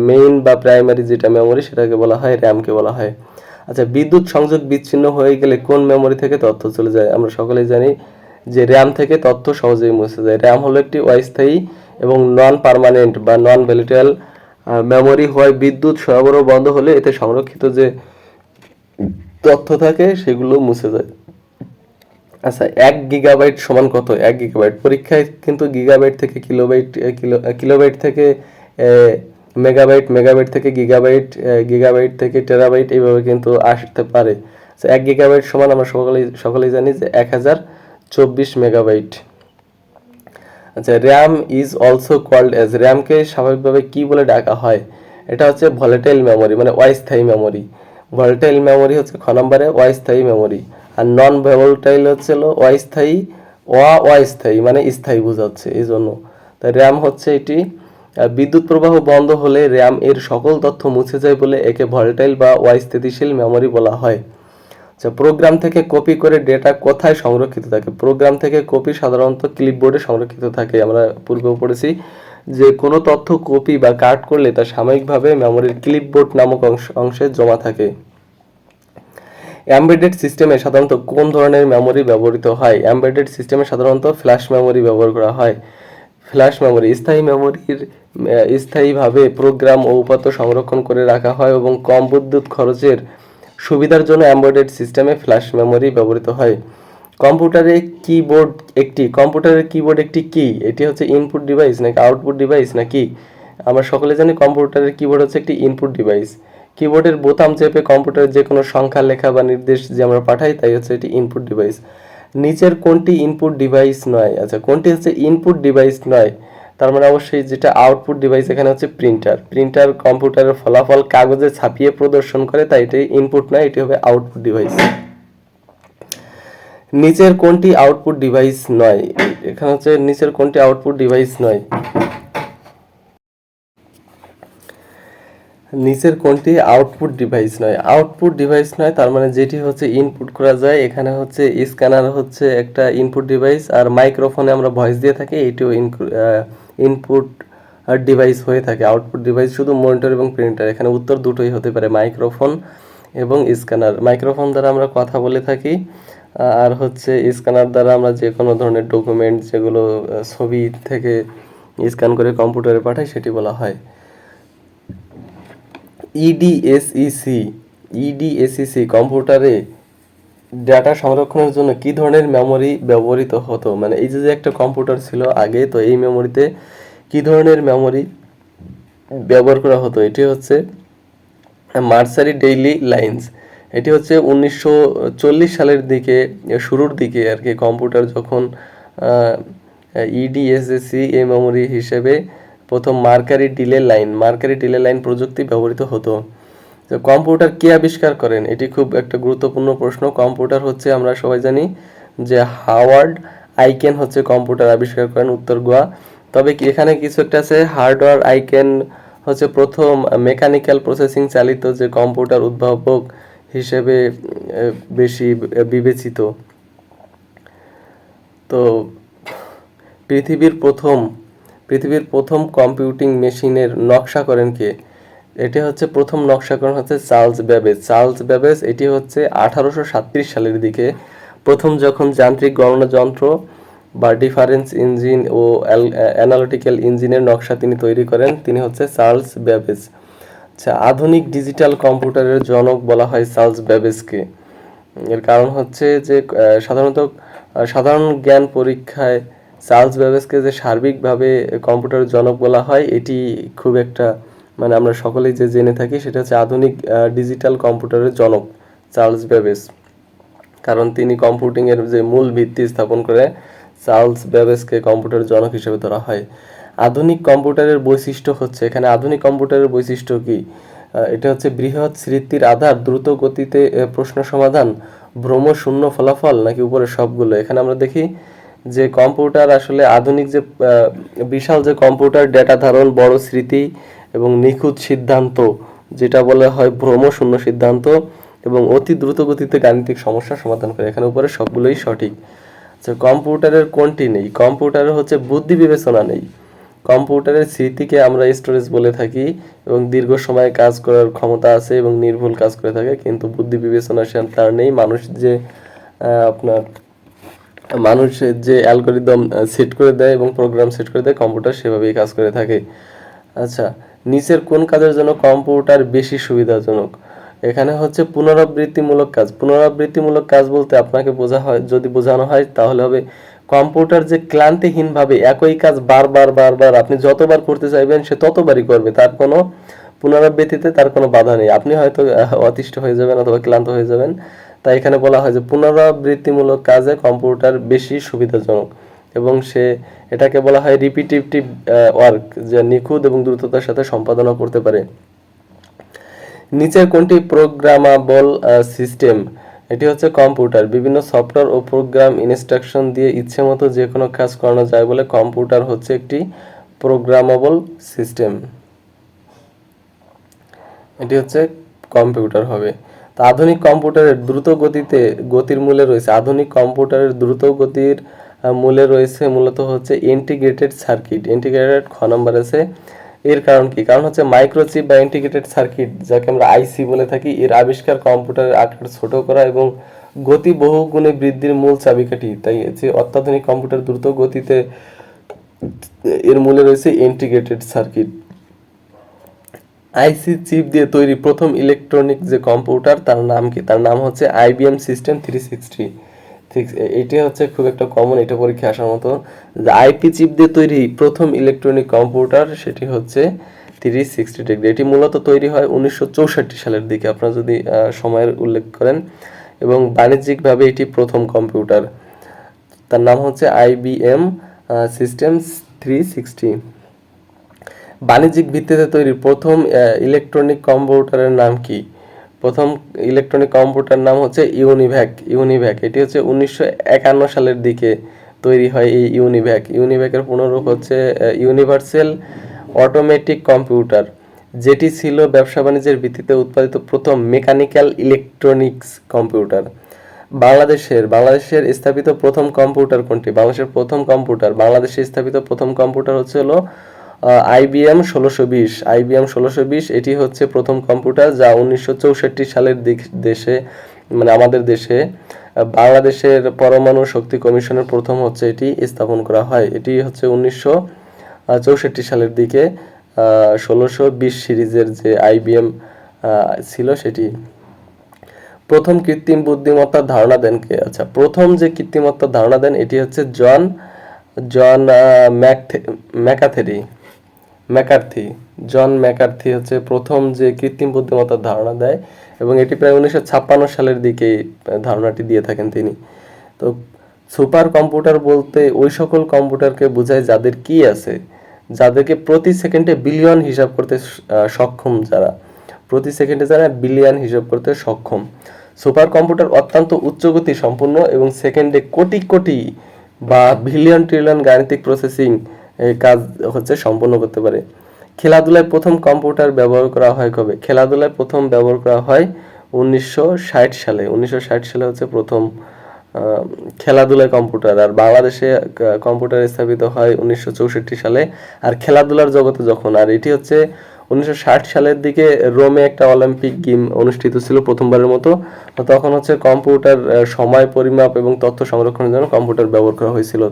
মেইন বা প্রাইমারি যেটা মেমোরি, সেটাকে বলা হয় র্যামকে বলা হয়। আচ্ছা, বিদ্যুৎ সংযোগ বিচ্ছিন্ন হয়ে গেলে কোন মেমোরি থেকে তথ্য চলে যায়? আমরা সকলেই জানি যে র্যাম থেকে তথ্য সহজেই মুছে যায়। র্যাম হলো একটি অস্থায়ী এবং নন পার্মানেন্ট বা নন ভ্যালিটেবল মেমোরি হয় বিদ্যুৎ সরবরাহ বন্ধ হলে এতে সংরক্ষিত যে তথ্য থাকে সেগুলো মুছে যায়। আচ্ছা, 1 গিগাবাইট সমান কত? 1 গিগাবাইট পরীক্ষায় কিন্তু গিগাবাইট থেকে কিলোবাইট, কিলোবাইট থেকে মেগাবাইট, মেগাবাইট থেকে গিগাবাইট, গিগাবাইট থেকে টেরাবাইট এইভাবে কিন্তু আসতে পারে। 1 গিগাবাইট সমান আমরা সকলেই জানি যে 1024 মেগাবাইট। আচ্ছা, RAM is also called as, র্যামকে স্বাভাবিকভাবে কি বলে ডাকা হয়? এটা হচ্ছে ভলেটাইল মেমোরি, মানে অস্থায়ী মেমোরি। ভলেটাইল মেমোরি হচ্ছে খ নম্বরে অস্থায়ী মেমোরি, আর নন ভলেটাইল হচ্ছে হলো অস্থায়ী, অস্থায়ী মানে স্থায়ী বোঝাচ্ছে, এই জন্য। তাই র্যাম হচ্ছে এটি। বিদ্যুৎ প্রবাহ বন্ধ হলে র্যাম এর সকল তথ্য মুছে যায় বলে একে ভলেটাইল বা অস্থিতিশীল মেমোরি বলা হয়। আচ্ছা, প্রোগ্রাম থেকে কপি করে ডেটা কোথায় সংরক্ষিত থাকে? প্রোগ্রাম থেকে কপি সাধারণত ক্লিপবোর্ডে সংরক্ষিত থাকে। আমরা পূর্বেও পড়েছি যে কোনো তথ্য কপি বা কাট করলে তা সাময়িকভাবে মেমোরির ক্লিপবোর্ড নামক অংশে জমা থাকে। এমবেডেড সিস্টেমে সাধারণত কোন ধরনের মেমোরি ব্যবহৃত হয়? এমবেডেড সিস্টেমে সাধারণত ফ্ল্যাশ মেমোরি ব্যবহার করা হয়। ফ্ল্যাশ মেমোরি স্থায়ী মেমোরির স্থায়ীভাবে প্রোগ্রাম ও উপাত্ত সংরক্ষণ করে রাখা হয় এবং কম বিদ্যুৎ খরচের সুবিধার জন্য এমবেডেড সিস্টেমে ফ্ল্যাশ মেমোরি ব্যবহৃত হয়। কম্পিউটারের কিবোর্ড একটি কি? এটি হচ্ছে ইনপুট ডিভাইস নাকি আউটপুট ডিভাইস নাকি? আমরা সকলে জানি কম্পিউটারের কিবোর্ড হচ্ছে একটি ইনপুট ডিভাইস। কিবোর্ডের বোতাম চেপে কম্পিউটারে যে কোনো সংখ্যা লেখা বা নির্দেশ যে আমরা পাঠাই তাই হচ্ছে এটি ইনপুট ডিভাইস। নিচের কোনটি ইনপুট ডিভাইস নয়? আচ্ছা, কোনটি হচ্ছে ইনপুট ডিভাইস নয়? তার মানে অবশ্যই যেটা আউটপুট ডিভাইস এখানে হচ্ছে প্রিন্টার। প্রিন্টার কম্পিউটারের ফলাফল কাগজে ছাপিয়ে প্রদর্শন করে, তাই এটি ইনপুট নয়, এটি হবে আউটপুট ডিভাইস। নিচের কোনটি আউটপুট ডিভাইস নয়? এখানে হচ্ছে নিচের কোনটি আউটপুট ডিভাইস নয়? নিচের কোনটি আউটপুট ডিভাইস নয়? আউটপুট ডিভাইস নয় তার মানে যেটি হচ্ছে ইনপুট করা যায়, এখানে হচ্ছে স্ক্যানার হচ্ছে একটা ইনপুট ডিভাইস, আর মাইক্রোফোনে আমরা ভয়েস দিয়ে থাকি, এটিও ইনপুট ডিভাইস হয়ে থাকে। আউটপুট ডিভাইস শুধু মনিটর এবং প্রিন্টার, এখানে উত্তর দুটোই হতে পারে, মাইক্রোফোন এবং স্ক্যানার। মাইক্রোফোন দ্বারা আমরা কথা বলে থাকি, আর হচ্ছে স্ক্যানার দ্বারা আমরা যে কোনো ধরনের ডকুমেন্ট যেগুলো ছবি থেকে স্ক্যান করে কম্পিউটারে পাঠাই সেটি বলা হয়। ইডিএসইসি কম্পিউটারে ডাটা সংরক্ষণের জন্য কি ধরনের মেমোরি ব্যবহৃত হতো? মানে এই যে একটা কম্পিউটার ছিল আগে, তো এই মেমোরিতে কি ধরনের মেমোরি ব্যবহার করা হতো? এটি হচ্ছে মার্সারি ডেইলি লাইন্স। এটি হচ্ছে 1940 সালের দিকে, শুরুর দিকে আর কি, কম্পিউটার যখন ইডিএসএসি এই মেমোরি হিসেবে প্রথম মার্কারি ডিলে লাইন প্রযুক্তি ব্যবহৃত হতো। তো কম্পিউটার কে আবিষ্কার করেন? এটি খুব একটা গুরুত্বপূর্ণ প্রশ্ন। কম্পিউটার হচ্ছে আমরা সবাই জানি যে হাওয়ার্ড আইকেন হচ্ছে কম্পিউটার আবিষ্কার করেন, উত্তর গোয়া। তবে কি এখানে কিছু একটা আছে, হার্ডওয়্যার আইকেন হচ্ছে প্রথম মেকানিক্যাল প্রসেসিং চালিত যে কম্পিউটার উদ্ভাবক হিসেবে বেশি বিবেচিত। তো পৃথিবীর প্রথম কম্পিউটিং মেশিনের নকশা করেন কে? এটি হচ্ছে প্রথম নকশা করেন হচ্ছে চার্লস ব্যাবেজ। এটি হচ্ছে 1837 সালের দিকে প্রথম যখন যান্ত্রিক গণনা যন্ত্র বা ডিফারেন্স ইঞ্জিন ও অ্যানালিটিক্যাল ইঞ্জিনের নকশা তিনি তৈরি করেন, তিনি হচ্ছে চার্লস ব্যাবেজ। আচ্ছা, আধুনিক ডিজিটাল কম্পিউটারের জনক বলা হয় চার্লস ব্যাবেজকে। এর কারণ হচ্ছে যে সাধারণ জ্ঞান পরীক্ষায় চার্লস ব্যাবেজকে যে সার্বিকভাবে কম্পিউটারের জনক বলা হয়, এটি খুব একটা মানে আমরা সকলেই যে জেনে থাকি, সেটা হচ্ছে আধুনিক ডিজিটাল কম্পিউটারের জনক চার্লস ব্যাবেজ, কারণ তিনি কম্পিউটিং এর যে মূল ভিত্তি স্থাপন করে, চার্লস ব্যাবেজকে কম্পিউটারের জনক হিসেবে ধরা হয়। আধুনিক কম্পিউটারের বৈশিষ্ট্য হচ্ছে, এখানে আধুনিক কম্পিউটারের বৈশিষ্ট্য কি? এটা হচ্ছে বৃহৎ স্মৃতির আধার, দ্রুত গতিতে প্রশ্ন সমাধান, ভ্রমশূন্য ফলাফল, নাকি উপরে সবগুলো? এখানে আমরা দেখি যে কম্পিউটার আসলে আধুনিক যে বিশাল যে কম্পিউটার, ডেটা ধারণ, বড় স্মৃতি এবং নিখুঁত সিদ্ধান্ত, যেটা বলা হয় ভ্রমশূন্য সিদ্ধান্ত, এবং অতি দ্রুত গতিতে গাণিতিক সমস্যা সমাধান করে। এখানে উপরে সবগুলোই সঠিক। আচ্ছা, কম্পিউটারের কোনটি নেই? কম্পিউটারের হচ্ছে বুদ্ধি বিবেচনা নেই। কম্পিউটারের স্মৃতিকে আমরা স্টোরেজ বলে থাকি, এবং দীর্ঘ সময় কাজ করার ক্ষমতা আছে এবং নির্ভুল কাজ করে থাকে, কিন্তু বুদ্ধি বিবেচনা সে তার নেই। মানুষ যে অ্যালগরিদম সেট করে দেয় এবং প্রোগ্রাম সেট করে দেয়, কম্পিউটার সেভাবেই কাজ করে থাকে। আচ্ছা, নিচের কোন কাজের জন্য কম্পিউটার বেশি সুবিধাজনক? এখানে হচ্ছে পুনরাবৃত্তিমূলক কাজ। পুনরাবৃত্তিমূলক কাজ বলতে আপনাকে বোঝানো হয় তাহলে হবে কম্পিউটার যে ক্লান্তিহীনভাবে একই কাজ বারবার বারবার আপনি যতবার করতে চাইবেন সে ততবারই করবে, তার কোনো পুনরাবৃত্তিতে তার কোনো বাধা নেই। আপনি হয়তো অতিষ্ঠ হয়ে যাবেন অথবা ক্লান্ত হয়ে যাবেন, তাই এখানে বলা হয় যে পুনরাবৃত্তিমূলক কাজে কম্পিউটার বেশি সুবিধাজনক, এবং এটাকে বলা হয় রিপিটিটিভ ওয়ার্ক, যা নিখুঁত এবং দ্রুততার সাথে সম্পাদনা করতে পারে। নিচের কোনটি প্রোগ্রামাবল সিস্টেম? এটি হচ্ছে কম্পিউটার। বিভিন্ন সফটওয়্যার ও প্রোগ্রাম ইনস্ট্রাকশন দিয়ে ইচ্ছেমতো যে কোনো কাজ করানো যায় বলে কম্পিউটার হচ্ছে একটি প্রোগ্রামাবল সিস্টেম। এটি হচ্ছে কম্পিউটার হবে। তো আধুনিক কম্পিউটারের গতির মূলে রয়েছে, আধুনিক কম্পিউটারের দ্রুত গতির মূলে রয়েছে মূলত হচ্ছে ইন্টিগ্রেটেড সার্কিট। ইন্টিগ্রেটেড খ নম্বর আছে। এর কারণ কি? কারণ হচ্ছে মাইক্রোচিপ বা ইন্টিগ্রেটেড সার্কিট, যাকে আমরা আইসি বলে থাকি, এর আবিষ্কার কম্পিউটারের আকার ছোট করা এবং গতি বহুগুণে বৃদ্ধির মূল চাবিকাঠি। তাই যে অত্যাধুনিক কম্পিউটার দ্রুত গতিতে এর মূলে রয়েছে ইন্টিগ্রেটেড সার্কিট। আইসি চিপ দিয়ে তৈরি প্রথম ইলেকট্রনিক যে কম্পিউটার, তার নাম কি? তার নাম হচ্ছে IBM সিস্টেম 360। ঠিক, এটি হচ্ছে খুব একটা কমন, এটা পরীক্ষা আসার মতো। আইপি চিপ দিয়ে তৈরি প্রথম ইলেকট্রনিক কম্পিউটার, সেটি হচ্ছে 360 ডিগ্রি। এটি মূলত তৈরি হয় 1964 সালের দিকে, আপনারা যদি সময়ের উল্লেখ করেন, এবং বাণিজ্যিকভাবে এটি প্রথম কম্পিউটার। তার নাম হচ্ছে IBM সিস্টেম 360। বাণিজ্যিক ভিত্তিতে তৈরি প্রথম ইলেকট্রনিক কম্পিউটারের নাম কি? প্রথম ইলেকট্রনিক কম্পিউটার নাম হচ্ছে ইউনিভ্যাক। এটি হচ্ছে 1951 সালের দিকে তৈরি হয় এই ইউনিভ্যাকের পুনরূপ হচ্ছে ইউনিভার্সাল অটোমেটিক কম্পিউটার, যেটি ছিল ব্যবসা বাণিজ্যের ভিত্তিতে উৎপাদিত প্রথম মেকানিক্যাল ইলেকট্রনিক্স কম্পিউটার। বাংলাদেশের স্থাপিত প্রথম কম্পিউটার কোনটি? বাংলাদেশে স্থাপিত প্রথম কম্পিউটার হচ্ছে হলো IBM 1620। এটি হচ্ছে প্রথম কম্পিউটার, যা 1964 সালের দেশে, মানে আমাদের দেশে বাংলাদেশের পরমাণু শক্তি কমিশনের প্রথম হচ্ছে এটি স্থাপন করা হয়। এটি হচ্ছে 1964 সালের দিকে 1620 সিরিজের যে IBM ছিল সেটি। প্রথম কৃত্রিম বুদ্ধিমত্তার ধারণা দেন কে? আচ্ছা, প্রথম যে কৃত্রিমত্তার ধারণা দেন এটি হচ্ছে জন ম্যাকার্থি হচ্ছে প্রথম যে কৃত্রিম বুদ্ধিমত্তার ধারণা দেয়, এবং এটি প্রায় 1956 সালের দিকে ধারণাটি দিয়ে থাকেন তিনি। তো সুপার কম্পিউটার বলতে ওই সকল কম্পিউটারকে বোঝায় যাদের কি আছে, যাদেরকে প্রতি সেকেন্ডে বিলিয়ন হিসাব করতে সক্ষম, প্রতি সেকেন্ডে যারা বিলিয়ন হিসাব করতে সক্ষম। সুপার কম্পিউটার অত্যন্ত উচ্চগতি সম্পন্ন এবং সেকেন্ডে কোটি কোটি বা বিলিয়ন ট্রিলিয়ন গাণিতিক প্রসেসিং কাজ হচ্ছে সম্পন্ন করতে পারে। খেলাধুলায় প্রথম কম্পিউটার ব্যবহার করা হয় কবে? খেলাধুলায় প্রথম ব্যবহার করা হয় 1960 সালে। 1960 সালে হচ্ছে প্রথম খেলাধুলায় কম্পিউটার। আর বাংলাদেশে কম্পিউটার স্থাপিত হয় 1964 সালে। আর খেলাধুলার জগতে যখন, আর এটি হচ্ছে 1960 সালের দিকে রোমে একটা অলিম্পিক গেম অনুষ্ঠিত ছিল প্রথমবারের মতো, তখন হচ্ছে কম্পিউটার সময় পরিমাপ এবং তথ্য সংরক্ষণের জন্য কম্পিউটার ব্যবহার করা হয়েছিল।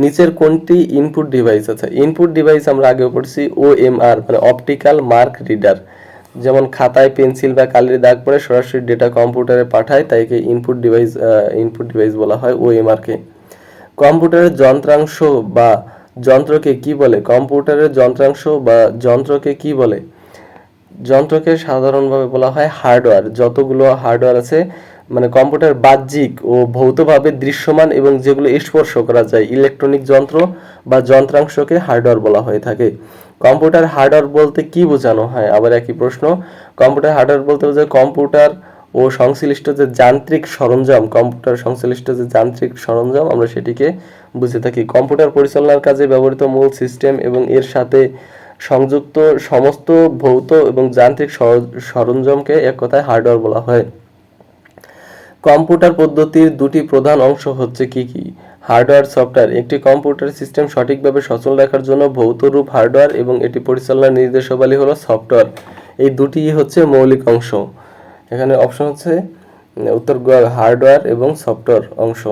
নিচের কোনটি ইনপুট ডিভাইস? আচ্ছা, ইনপুট ডিভাইস আমরা আগেও পড়ছি OMR, মানে অপটিক্যাল মার্ক রিডার। যেমন খাতায় পেন্সিল বা কালির দাগ পড়ে সরাসরি ডেটা কম্পিউটারে পাঠায়, তাই ইনপুট ডিভাইস বলা হয় OMR কে। কম্পিউটারের যন্ত্রাংশ বা যন্ত্রকে কি বলে? কম্পিউটারের যন্ত্রাংশ বা যন্ত্রকে কি বলে? যন্ত্রকে সাধারণভাবে বলা হয় হার্ডওয়্যার। যতগুলো হার্ডওয়্যার আছে, মানে কম্পিউটার বাহ্যিক ও ভৌতভাবে দৃশ্যমান এবং যেগুলো স্পর্শ করা যায় ইলেকট্রনিক যন্ত্র বা যন্ত্রাংশকে হার্ডওয়্যার বলা হয়ে থাকে। কম্পিউটার হার্ডওয়্যার বলতে কি বোঝানো হয়? আবার একই প্রশ্ন। কম্পিউটার হার্ডওয়্যার বলতে বোঝায় কম্পিউটার ও সংশ্লিষ্ট যে যান্ত্রিক সরঞ্জাম, আমরা সেটিকে বুঝে থাকি। কম্পিউটার পরিচালনার কাজে ব্যবহৃত মূল সিস্টেম এবং এর সাথে সংযুক্ত সমস্ত ভৌত এবং যান্ত্রিক সরঞ্জামকে এক কথায় হার্ডওয়্যার বলা হয়। কম্পিউটার পদ্ধতির দুটি প্রধান অংশ হচ্ছে কি কি? Hardware, software. একটি কম্পিউটার সিস্টেম সঠিকভাবে সচল রাখার জন্য ভৌত রূপ হার্ডওয়্যার এবং এটি পরিচালনার নির্দেশাবলী হলো সফটওয়্যার। এই দুটি হচ্ছে মৌলিক অংশ। এখানে অপশন হচ্ছে উত্তর হার্ডওয়্যার এবং সফটওয়্যার অংশ।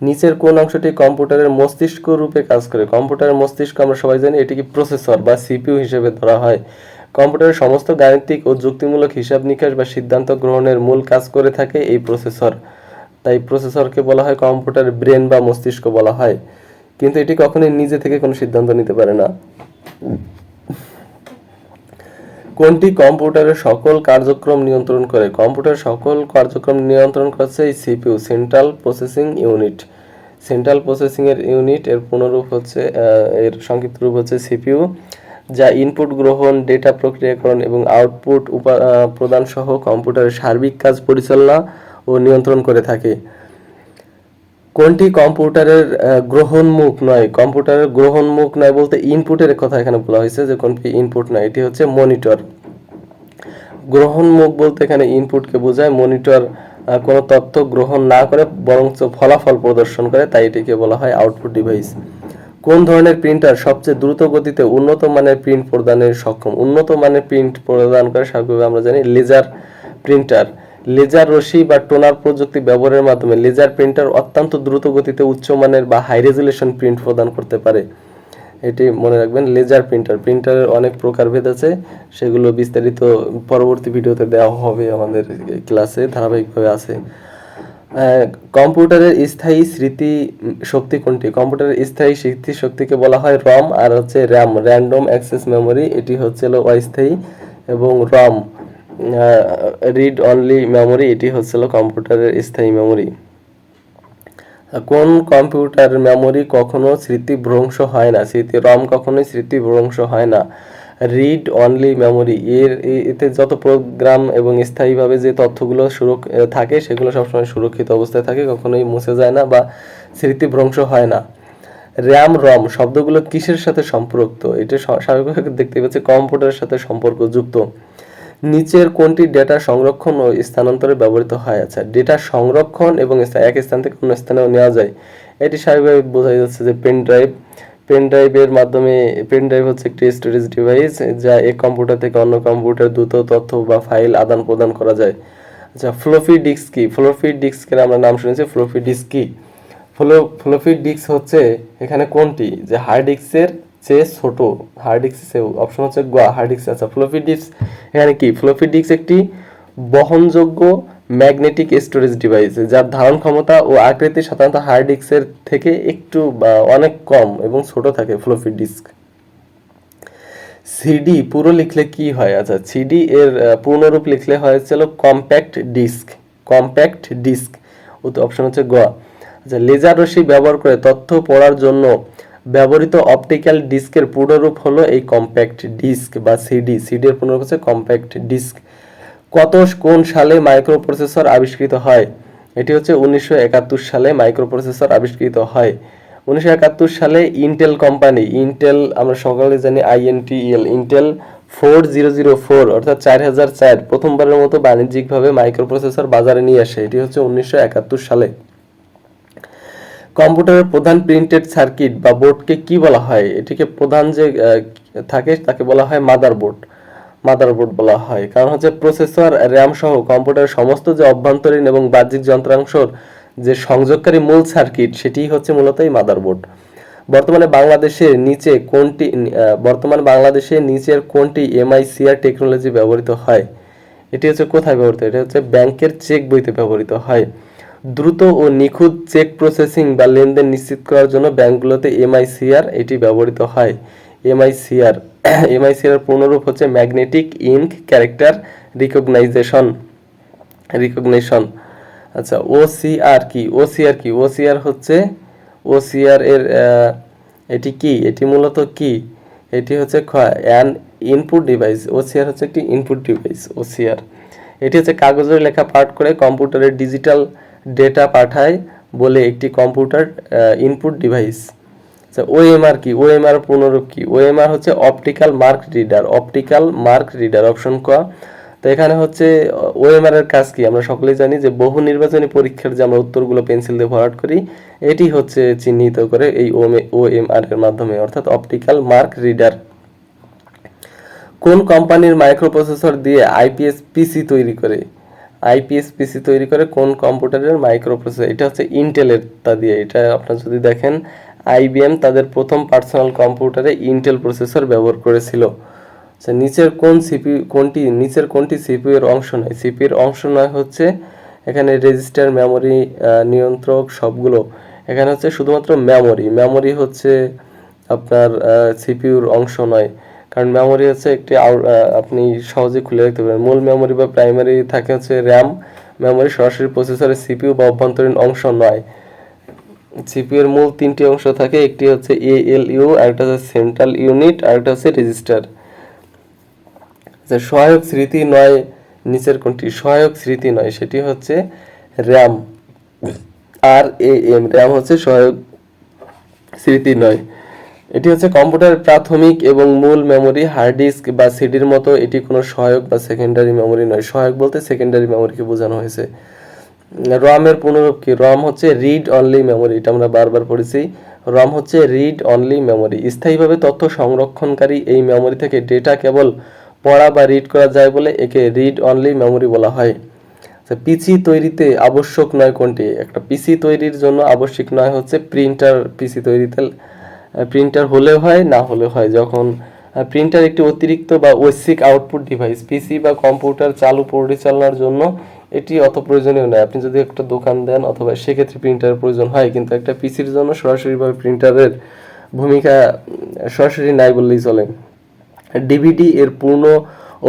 নিচের কোন অংশটি কম্পিউটারের মস্তিষ্ক রূপে কাজ করে? কম্পিউটারের মস্তিষ্ক আমরা সবাই জানি এটিকে প্রসেসর বা সিপিইউ হিসেবে ধরা হয়। কম্পিউটারের সমস্ত গাণিতিক ও যুক্তিমূলক হিসাব নিকাশ বা সিদ্ধান্ত গ্রহণের মূল কাজ করে থাকে এই প্রসেসর। তাই প্রসেসরকে বলা হয় কম্পিউটারের ব্রেন বা মস্তিষ্ক বলা হয়। কিন্তু এটি কখনোই নিজে থেকে কোনো সিদ্ধান্ত নিতে পারে না। কোনটি কম্পিউটারের সকল কার্যক্রম নিয়ন্ত্রণ করে? কম্পিউটারের সকল কার্যক্রম নিয়ন্ত্রণ করছে এই CPU, central processing unit. Central processing এর ইউনিট এর পুনরূপ হচ্ছে এর সংক্ষিপ্ত রূপ হচ্ছে সিপিইউ, যা ইনপুট গ্রহণ, ডেটা প্রক্রিয়াকরণ এবং আউটপুট প্রদান সহ কম্পিউটারের সার্বিক কাজ পরিচালনা ও নিয়ন্ত্রণ করে থাকে। কোনটি কম্পিউটারের গ্রহণমুখ নয়? কম্পিউটারের গ্রহণমুখ নয় বলতে ইনপুটের কথা এখানে বলা হয়েছে, যে কোনটি ইনপুট নয়, এটি হচ্ছে মনিটর। গ্রহণমুখ বলতে এখানে ইনপুটকে বোঝায়। মনিটর কোনো তথ্য গ্রহণ না করে বরঞ্চ ফলাফল প্রদর্শন করে, তাই এটিকে বলা হয় আউটপুট ডিভাইস। কোন ধরনের প্রিন্টার সবচেয়ে দ্রুত গতিতে উন্নত মানের প্রিন্ট প্রদানে সক্ষম? উন্নত মানের প্রিন্ট প্রদান করে স্বাভাবিকভাবে আমরা জানি লেজার প্রিন্টার। লেজার রশ্মি বা টোনার প্রযুক্তি ব্যবহারের মাধ্যমে লেজার প্রিন্টার অত্যন্ত দ্রুত গতিতে উচ্চমানের বা হাই রেজুলেশন প্রিন্ট প্রদান করতে পারে। এটি মনে রাখবেন, লেজার প্রিন্টারের অনেক প্রকারভেদ আছে, সেগুলো বিস্তারিত পরবর্তী ভিডিওতে দেওয়া হবে আমাদের ক্লাসে, ধারাবাহিকভাবে আছে। কম্পিউটারের স্থায়ী স্মৃতি শক্তি কোনটি? কম্পিউটারের স্থায়ী স্মৃতি শক্তিকে বলা হয় রম, আর হচ্ছে র্যাম, র্যান্ডম অ্যাক্সেস মেমোরি, এটি হচ্ছে অস্থায়ী। এবং রম, রিড অনলি মেমোরি, এটি হচ্ছিল কম্পিউটারের স্থায়ী মেমোরি। কোন কম্পিউটার মেমোরি কখনো স্মৃতিভ্রংশ হয় না? রম কখনোই স্মৃতিভ্রংশ হয় না। রিড অনলি মেমোরি, এতে যত প্রোগ্রাম এবং স্থায়ীভাবে যে তথ্যগুলো থাকে সেগুলো সবসময় সুরক্ষিত অবস্থায় থাকে, কখনোই মুছে যায় না বা স্মৃতিভ্রংশ হয় না। র্যাম, রম শব্দগুলো কিসের সাথে সম্পর্কিত? এটা স্বাভাবিকভাবে দেখতে পাচ্ছি কম্পিউটারের সাথে সম্পর্কযুক্ত। নিচের কোনটি ডেটা সংরক্ষণ ও স্থানান্তরে ব্যবহৃত হয়? আচ্ছা, ডেটা সংরক্ষণ এবং এক স্থান থেকে অন্য স্থানেও নেওয়া যায়, এটি স্বাভাবিকভাবে বোঝা যাচ্ছে যে পেন ড্রাইভের মাধ্যমে। পেন ড্রাইভ হচ্ছে একটি স্টোরেজ ডিভাইস, যা এক কম্পিউটার থেকে অন্য কম্পিউটার দ্রুত তথ্য বা ফাইল আদান প্রদান করা যায়। আচ্ছা, ফ্লপি ডিস্ক কি? ফ্লপি ডিস্কের আমরা নাম শুনেছি, ফ্লপি ডিস্ক কি? ফ্লপি ডিস্ক হচ্ছে এখানে কোনটি, যে হার্ড ডিস্কের চেয়ে ছোট। হার্ড ডিস্ক অপশন হচ্ছে গ, হার্ড ডিস্ক। আচ্ছা, ফ্লপি ডিস্ক এখানে কি? ফ্লপি ডিস্ক একটি বহনযোগ্য ম্যাগনেটিক স্টোরেজ ডিভাইস, যার ধারণ ক্ষমতা ও আকৃতি সাধারণত হার্ড ডিস্কের থেকে একটু বা অনেক কম এবং ছোট থাকে ফ্লপি ডিস্ক। সিডি পুরো লিখলে কি হয়? আচ্ছা, সিডি এর পূর্ণরূপ লিখলে হয়েছিল compact disc. Compact disc, option হচ্ছে গ। আচ্ছা, লেজার রশ্মি ব্যবহার করে তথ্য পড়ার জন্য ব্যবহৃত অপটিক্যাল ডিস্কের পূর্ণরূপ হলো এই কম্প্যাক্ট ডিস্ক বা সিডি। সিডি এর পূর্ণরূপ হচ্ছে কম্প্যাক্ট ডিস্ক। কোন সালে মাইক্রোপ্রসেসর আবিষ্কৃত হয়? এটি হচ্ছে 1971 সালে মাইক্রোপ্রসেসর আবিষ্কৃত হয়। 1971 সালে ইন্টেল কোম্পানি, ইন্টেল আমরা সকলে জানি INTEL, ইন্টেল 4004 অর্থাৎ 4004 প্রথমবারের মতো বাণিজ্যিকভাবে মাইক্রোপ্রসেসর বাজারে নিয়ে আসে, এটি হচ্ছে 1971 সালে। কম্পিউটারের প্রধান প্রিন্টেড সার্কিট বা বোর্ডকে কি বলা হয়? এটিকে প্রধান যে থাকে তাকে বলা হয় মাদারবোর্ড বলা হয়। কারণ হচ্ছে প্রসেসর, র্যাম সহ কম্পিউটারের সমস্ত যে অভ্যন্তরীণ এবং বাহ্যিক যন্ত্রাংশর যে সংযোগকারী মূল সার্কিট, সেটি হচ্ছে মূলত এই মাদারবোর্ড। বর্তমানে বাংলাদেশে নিচের কোনটি MICR টেকনোলজি ব্যবহৃত হয়? এটি হচ্ছে কোথায় ব্যবহৃত? এটা হচ্ছে ব্যাংকের চেক বইতে ব্যবহৃত হয়। দ্রুত ও নিখুঁত চেক প্রসেসিং বা লেনদেন নিশ্চিত করার জন্য ব্যাংকগুলোতে MICR এটি ব্যবহৃত হয়। MICR এর পূর্ণরূপ হচ্ছে ম্যাগনেটিক ইঙ্ক ক্যারেক্টার রিকগনিশন। আচ্ছা, OCR কি? OCR হচ্ছে এর এটি কি? এটি মূলত কি? এটি হচ্ছে অ্যান ইনপুট ডিভাইস। OCR হচ্ছে একটি ইনপুট ডিভাইস। OCR এটি হচ্ছে কাগজের লেখা পাঠ করে কম্পিউটারের ডিজিটাল ডেটা পাঠায় বলে একটি কম্পিউটার ইনপুট ডিভাইস। আচ্ছা, OMR কি? OMR পুনরূপ কি? OMR হচ্ছে অপটিক্যাল মার্ক রিডার, অপশন ক। তো এখানে হচ্ছে OMR এর কাজ কি? আমরা সকলেই জানি যে বহু নির্বাচনী পরীক্ষার যে আমরা উত্তরগুলো পেন্সিল দিয়ে ভরাট করি, এটি হচ্ছে চিহ্নিত করে এই OMR এর মাধ্যমে, অর্থাৎ অপটিক্যাল মার্ক রিডার। কোন কোম্পানির মাইক্রোপ্রসেসর দিয়ে IPS PC তৈরি করে? আইপিএস পিসি তৈরি করে কোন কম্পিউটারের মাইক্রো প্রসেসর? এটা হচ্ছে ইন্টেলের তা দিয়ে। এটা আপনারা যদি দেখেন আইবিএম তাদের প্রথম পার্সোনাল কম্পিউটারে ইন্টেল প্রসেসর ব্যবহার করেছিল। আচ্ছা, নিচের কোনটি সিপিইউ এর অংশ নয়? সিপিইউ এর অংশ নয় হচ্ছে এখানে রেজিস্টার, মেমোরি, নিয়ন্ত্রক সবগুলো। এখানে হচ্ছে শুধুমাত্র মেমোরি হচ্ছে আপনার সিপিইউর অংশ নয়, কারণ মেমোরি হচ্ছে একটি আপনি সহজে খুলে রাখতে পারেন। মূল মেমোরি বা প্রাইমারি থাকে হচ্ছে র্যাম মেমোরি, সরাসরি প্রসেসরের সিপিইউ বা অভ্যন্তরীণ অংশ নয়। সিপিইউ এর মূল তিনটি অংশ থাকে, একটি হচ্ছে এএলইউ, আরেকটা হচ্ছে সেন্ট্রাল ইউনিট, আরেকটা হচ্ছে রেজিস্টার। সহায়ক স্মৃতি নয় নিচের কোনটি? সহায়ক স্মৃতি নয়, সেটি হচ্ছে র্যাম। র্যাম হচ্ছে সহায়ক স্মৃতি নয়। এটি হচ্ছে কম্পিউটারের প্রাথমিক এবং মূল মেমোরি। হার্ড ডিস্ক বা সিডির মতো এটি কোনো সহায়ক বা সেকেন্ডারি মেমোরি নয়। সহায়ক বলতে সেকেন্ডারি মেমোরিকে বোঝানো হয়েছে। রম এর পুনরূপ কি? রম হচ্ছে রিড অনলি মেমোরি, এটা আমরা বারবার পড়েছি। রম হচ্ছে রিড অনলি মেমোরি। স্থায়ীভাবে তথ্য সংরক্ষণকারী এই মেমোরি থেকে ডেটা কেবল পড়া বা রিড করা যায় বলে একে রিড অনলি মেমোরি বলা হয়। পিসি তৈরিতে আবশ্যক নয় কোনটি? একটা পিসি তৈরির জন্য আবশ্যিক নয় হচ্ছে প্রিন্টার। পিসি তৈরিতে প্রিন্টার হলেও হয়, না হলেও হয়। যখন প্রিন্টার একটি অতিরিক্ত বা ঐচ্ছিক আউটপুট ডিভাইস, পিসি বা কম্পিউটার চালু পরিচালনার জন্য এটি অত প্রয়োজনীয় নয়। আপনি যদি একটা দোকান দেন অথবা সেক্ষেত্রে প্রিন্টারের প্রয়োজন হয়, কিন্তু একটা পিসির জন্য সরাসরিভাবে প্রিন্টারের ভূমিকা সরাসরি নাই বললেই চলে। ডিভিডি এর পূর্ণ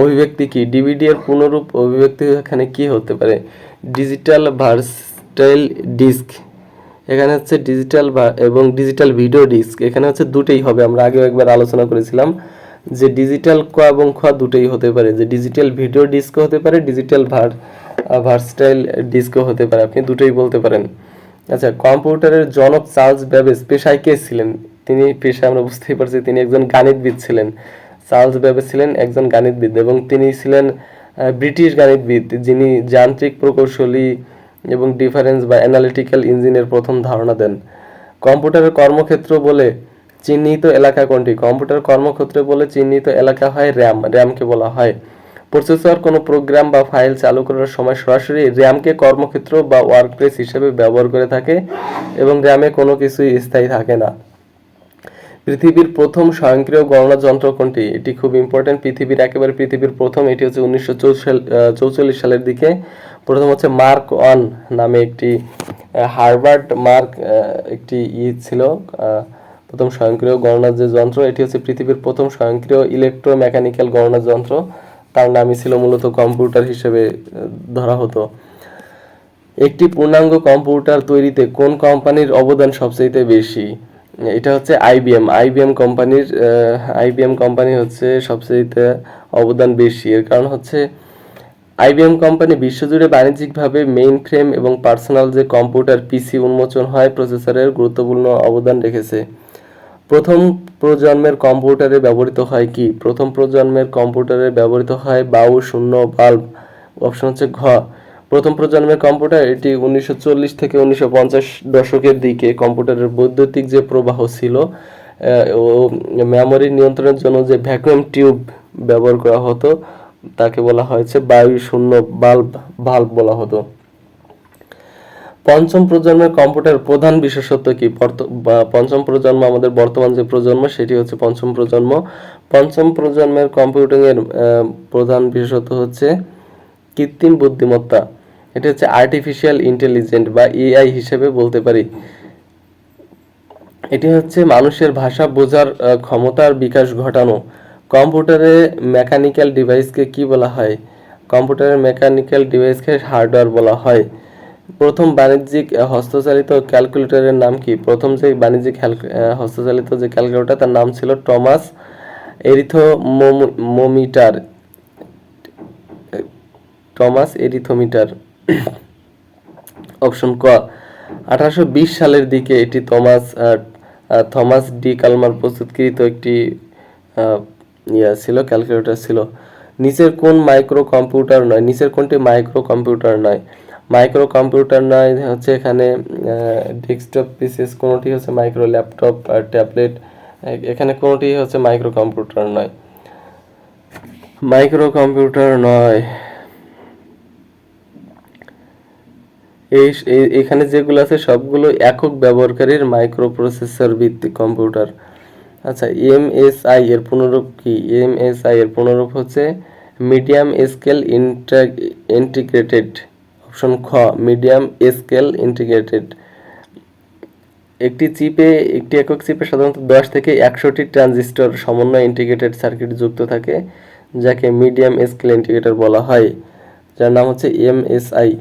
অভিব্যক্তি কি? ডিভিডি এর পূর্ণরূপ অভিব্যক্তি এখানে কি হতে পারে? Digital versatile disc. এখানে হচ্ছে ডিজিটাল এবং ডিজিটাল ভিডিও ডিস্ক, এখানে হচ্ছে দুটোই হবে। আমরা আগেও একবার আলোচনা করেছিলাম যে ডিজিটাল ক এবং খ দুটোই হতে পারে, যে ডিজিটাল ভিডিও ডিস্কও হতে পারে, ডিজিটাল ভার্সটাইল ডিস্কও হতে পারে, আপনি দুটোই বলতে পারেন। আচ্ছা, কম্পিউটারের জনক চার্লস ব্যাবেজ পেশায় কে ছিলেন? তিনি পেশায় আমরা বুঝতেই পারছি তিনি একজন গণিতবিদ ছিলেন। চার্লস ব্যাবেজ ছিলেন একজন গণিতবিদ এবং তিনি ছিলেন ব্রিটিশ গণিতবিদ, যিনি যান্ত্রিক প্রকৌশলী এবং ডিফারেন্স বা অ্যানালিটিক্যাল ইঞ্জিনের প্রথম ধারণা দেন। কম্পিউটারের কর্মক্ষেত্র বলে চিহ্নিত এলাকা কোনটি? কম্পিউটার কর্মক্ষেত্র বলে চিহ্নিত এলাকা হয় র্যামকে বলা হয়। প্রসেসর কোনো প্রোগ্রাম বা ফাইল চালু করার সময় সরাসরি র্যামকে কর্মক্ষেত্র বা ওয়ার্কপ্লেস হিসেবে ব্যবহার করে থাকে এবং র্যামে কোনো কিছুই স্থায়ী থাকে না। পৃথিবীর প্রথম স্বয়ংক্রিয় গণনা যন্ত্র কোনটি? এটি খুব ইম্পর্টেন্ট। পৃথিবীর প্রথম, এটি হচ্ছে 1944 সালের দিকে। প্রথম হচ্ছে মার্ক ওয়ান নামে একটি হার্ভার্ড মার্ক একটি ছিল প্রথম স্বয়ংক্রিয় গণনার যে যন্ত্র, এটি হচ্ছে পৃথিবীর প্রথম স্বয়ংক্রিয় ইলেকট্রোমেকানিক্যাল গণনা যন্ত্র। তার নামই ছিল মূলত কম্পিউটার হিসেবে ধরা হতো। একটি পূর্ণাঙ্গ কম্পিউটার তৈরিতে কোন কোম্পানির অবদান সবচেয়ে বেশি? এটা হচ্ছে আইবিএম কোম্পানি হচ্ছে সবচেয়ে অবদান বেশি। এর কারণ হচ্ছে আইবিএম কোম্পানি বিশ্বজুড়ে বাণিজ্যিকভাবে মেইন ফ্রেম এবং পার্সোনাল যে কম্পিউটার পিসি উন্মোচন হয় প্রসেসরের গুরুত্বপূর্ণ অবদান রেখেছে। প্রথম প্রজন্মের কম্পিউটারে ব্যবহৃত হয় কি? প্রথম প্রজন্মের কম্পিউটারে ব্যবহৃত হয় বাউ শূন্য বাল্ব। অপশন হচ্ছে ঘ। প্রথম প্রজন্মের কম্পিউটার, এটি 1940 থেকে 1950 দশকের দিকে কম্পিউটারের বৈদ্যুতিক যে প্রবাহ ছিল ও মেমোরি নিয়ন্ত্রণের জন্য যে ভ্যাকুয়াম টিউব ব্যবহার করা হতো তাকে বলা হয়েছে বায়ু শূন্য ভাল্ব বলা হতো। পঞ্চম প্রজন্মের কম্পিউটার প্রধান বিশেষত্ব কি? পঞ্চম প্রজন্ম আমাদের বর্তমান যে প্রজন্ম সেটি হচ্ছে পঞ্চম প্রজন্ম। পঞ্চম প্রজন্মের কম্পিউটিং এর প্রধান বিশেষত্ব হচ্ছে কৃত্রিম বুদ্ধিমত্তা। এটা হচ্ছে আর্টিফিশিয়াল ইন্টেলিজেন্ট বা এআই হিসেবে বলতে পারি। এটি হচ্ছে মানুষের ভাষা বোঝার ক্ষমতার বিকাশ ঘটানো। কম্পিউটারে মেকানিক্যাল ডিভাইসকে কি বলা হয়? কম্পিউটারের মেকানিক্যাল ডিভাইসকে হার্ডওয়্যার বলা হয়। প্রথম বাণিজ্যিক হস্তচালিত ক্যালকুলেটরের নাম কি? প্রথম যে বাণিজ্যিক হস্তচালিত যে ক্যালকুলেটর তার নাম ছিল টমাস এরিথোমিটার। অপশন ক। 1820 সালের দিকে এটি থমাস ডি কালমার প্রস্তুতকৃত একটি ক্যালকুলেটর ছিল। নিচের কোনটি মাইক্রো কম্পিউটার নয়? মাইক্রো কম্পিউটার নয় হচ্ছে এখানে ডেস্কটপ পিসিএস কোনটি হচ্ছে মাইক্রো ল্যাপটপ আর ট্যাবলেট, এখানে কোনটি হচ্ছে মাইক্রো কম্পিউটার নয়। মাইক্রো কম্পিউটার নয়। এখানে যেগুলো আছে সবগুলো একক ব্যবহারকারীর মাইক্রোপ্রসেসর ভিত্তিক কম্পিউটার। আচ্ছা, এমএসআই এর পুনরূপ কি? এমএসআই এর পুনরূপ হচ্ছে মিডিয়াম স্কেল ইন্টিগ্রেটেড। অপশন খ, মিডিয়াম স্কেল ইন্টিগ্রেটেড। একটি একক চিপে সাধারণত 10 থেকে 100টি ট্রানজিস্টর সমন্বয়ে ইন্টিগ্রেটেড সার্কিট যুক্ত থাকে, যাকে মিডিয়াম স্কেল ইন্টিগ্রেটর বলা হয়, যার নাম হচ্ছে এমএসআই।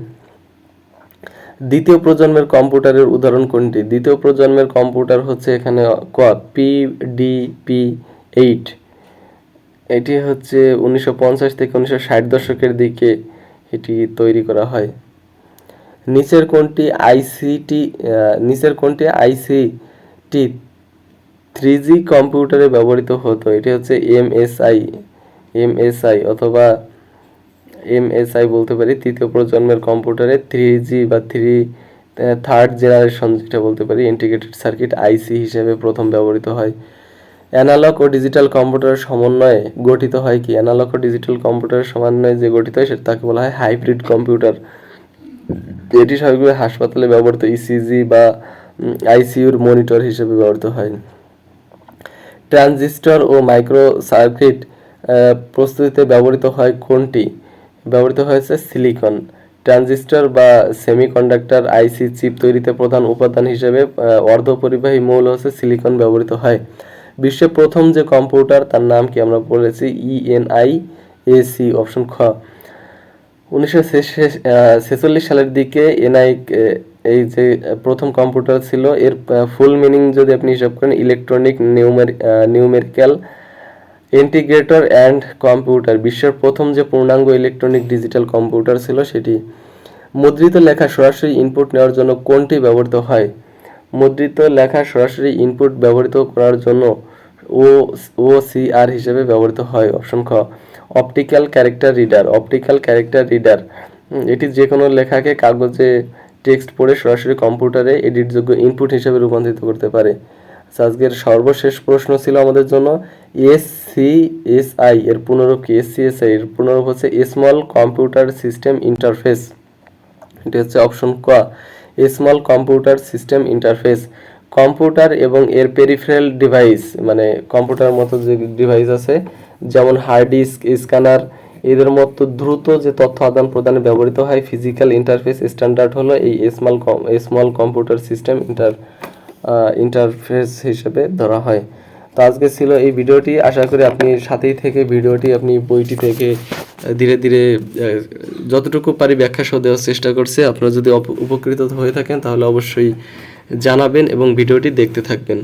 দ্বিতীয় প্রজন্মের কম্পিউটারের উদাহরণ কোনটি? দ্বিতীয় প্রজন্মের কম্পিউটার হচ্ছে এখানে ক, PDP-8। এটি হচ্ছে 1950 থেকে 1960 দশকের দিকে এটি তৈরি করা হয়। নিচের কোনটি আইসিটি 3G কম্পিউটারে ব্যবহৃত হতো? এটি হচ্ছে এমএসআই অথবা এমএসআই বলতে পারি। তৃতীয় প্রজন্মের কম্পিউটারে 3G বা থার্ড জেনারেশন যেটা বলতে পারি ইন্টিগ্রেটেড সার্কিট আইসি হিসেবে প্রথম ব্যবহৃত হয়। অ্যানালগ ও ডিজিটাল কম্পিউটারের সমন্বয়ে গঠিত হয় কি? অ্যানালগ ও ডিজিটাল কম্পিউটারের সমন্বয়ে যে গঠিত হয় সেটা তাকে বলা হয় হাইব্রিড কম্পিউটার। এটি সবগুলো হাসপাতালে ব্যবহৃত ইসিজি বা আইসিইউর মনিটর হিসেবে ব্যবহৃত হয়। ট্রানজিস্টর ও মাইক্রো সার্কিট প্রস্তুতিতে ব্যবহৃত হয় কোনটি? ব্যবহৃত হয়েছে সিলিকন। ট্রানজিস্টর বা সেমিকন্ডাক্টর আইসি চিপ তৈরিতে প্রধান উপাদান হিসেবে অর্ধপরিবাহী মৌল হচ্ছে সিলিকন ব্যবহৃত হয়। বিশ্বের প্রথম যে কম্পিউটার তার নাম কি? আমরা বলেছি ENIAC। অপশন খ। 1946 সালের দিকে এই যে প্রথম কম্পিউটার ছিল, এর ফুল মিনিং যদি আপনি হিসাব করেন electronic numerical integrator and computer. বিশ্বের প্রথম যে পূর্ণাঙ্গ ইলেকট্রনিক ডিজিটাল কম্পিউটার ছিল সেটি। মুদ্রিত লেখা সরাসরি ইনপুট নেওয়ার জন্য কোনটি ব্যবহৃত হয়? মুদ্রিত লেখা সরাসরি ইনপুট ব্যবহৃত করার জন্য OCR হিসেবে ব্যবহৃত হয়। অপশন খ, অপটিক্যাল ক্যারেক্টার রিডার। এটি যে কোনো লেখাকে কাগজে টেক্সট পড়ে সরাসরি কম্পিউটারে এডিটযোগ্য ইনপুট হিসেবে রূপান্তরিত করতে পারে। আজকের সর্বশেষ প্রশ্ন ছিল আমাদের জন্য SCSI এর পুনরূপ কি? SCSI এর পুনরূপ হচ্ছে স্মল কম্পিউটার সিস্টেম ইন্টারফেস। এটি হচ্ছে অপশন ক, small computer system interface. Computer এবং এর পেরিফেরাল ডিভাইস, মানে কম্পিউটারের মতো যে ডিভাইস আছে যেমন হার্ড ডিস্ক, স্ক্যানার, এদের মতো দ্রুত যে তথ্য আদান প্রদানে ব্যবহৃত হয় ফিজিক্যাল ইন্টারফেস স্ট্যান্ডার্ড হলো এই স্মল কম্পিউটার সিস্টেম ইন্টারফেস হিসেবে ধরা হয়। তো আজকে ছিল এই ভিডিওটি। আশা করি আপনি সাথেই থেকে ভিডিওটি আপনি বইটি থেকে ধীরে ধীরে যতটুকু পারি ব্যাখ্যা সহ দেওয়ার চেষ্টা করছি। আপনারা যদি উপকৃত হয়ে থাকেন তাহলে অবশ্যই জানাবেন এবং ভিডিওটি দেখতে থাকবেন।